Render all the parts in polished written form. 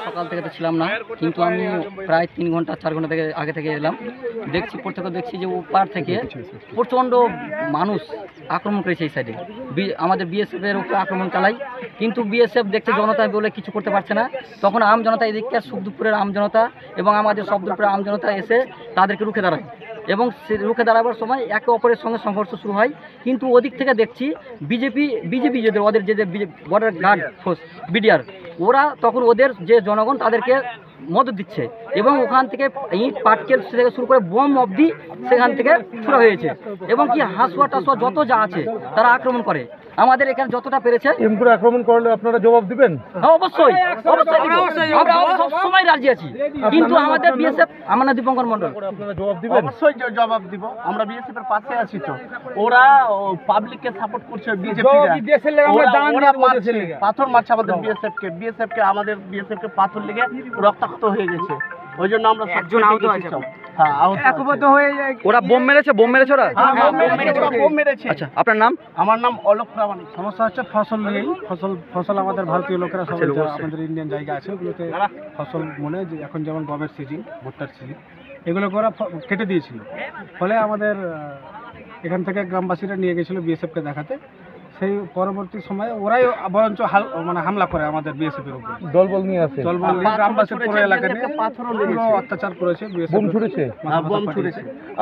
সকাল থেকে তো ছিলাম না, কিন্তু আমি প্রায় 3 ঘন্টা 4 ঘন্টা থেকে আগে থেকে এলাম। প্রত্যেকে দেখছি যে ওপার থেকে প্রচণ্ড মানুষ আক্রমণ করেছে এই সাইডে, আমাদের বিএসএফের উপরে আক্রমণ চালাই। কিন্তু বিএসএফ দেখছে জনতা বলে কিছু করতে পারছে না। তখন আম জনতা, এদিকে সুখদুপুরের আম জনতা এবং আমাদের সবদুপুরের আম জনতা এসে তাদেরকে রুখে দাঁড়ায়, এবং সে রুখে দাঁড়াবার সময় একে অপরের সঙ্গে সংঘর্ষ শুরু হয়। কিন্তু ওদিক থেকে দেখছি বিজেপি যেদের ওদের যে বর্ডার গার্ড ফোর্স বিডিআর, ওরা তখন ওদের যে জনগণ তাদেরকে মদত দিচ্ছে, এবং ওখান থেকে ইট পাটকেল থেকে শুরু করে বোম অবধি সেখান থেকে ছোড়া হয়েছে, এবং কি হাঁসুয়া টাসুয়া যত যা আছে তারা আক্রমণ করে। আমাদের এখানে যতটা পেরেছে করে আক্রমণ করলে আপনারা জবাব দিবেন? হ্যাঁ, অবশ্যই আমরা সবসময় রাজি আছি। কিন্তু আমাদের বিএসএফ, আমার নাম দীপঙ্কর মণ্ডল। আপনারা জবাব দিবেন? অবশ্যই জবাব দিব। আমরা বিএসএফ এর পাশে আছি। তো ওরা পাবলিককে সাপোর্ট করছে, বিজেপি পাথর মারছে আমাদের বিএসএফ কে আমাদের বিএসএফ কে পাথর লেগে রক্তাক্ত হয়ে গেছে। ওই জন্য আমরা একজন আহত আছে। হ্যাঁ, একবদ্ধ হয়ে ওরা বোম মেরেছে ওরা? বোম মেরেছে। আচ্ছা, আপনার নাম? আমার নাম অলোক প্রামাণিক। সমস্যা হচ্ছে ফসল নিয়েই। ফসল আমাদের ভারতীয় লোকেরা সবাই আমাদের ইন্ডিয়ান জায়গা আছে, ওগুলোতে ফসল মনে যে এখন যেমন গমের সিজন, ভুট্টার সিজন, এগুলো ওরা কেটে দিয়েছিল। ফলে আমাদের এখান থেকে গ্রামবাসীরা নিয়ে গেছিল বিএসএফকে দেখাতে। সেই পরবর্তী সময়ে ওরাই বরঞ্চ হামলা করে আমাদের বিএসএফ এর উপর। দলবল নিয়ে আসে, দলবল নিয়ে গ্রামবাসী পুরো এলাকা নিয়ে অত্যাচার করেছে, বোম ছুড়েছে।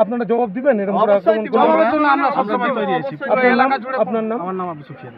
আপনারা জবাব দিবেন এরকম করে আক্রমণ? আমরা সবসময় তৈরি আছি। আপনার নাম? আমার নাম আবু সুফিয়ান।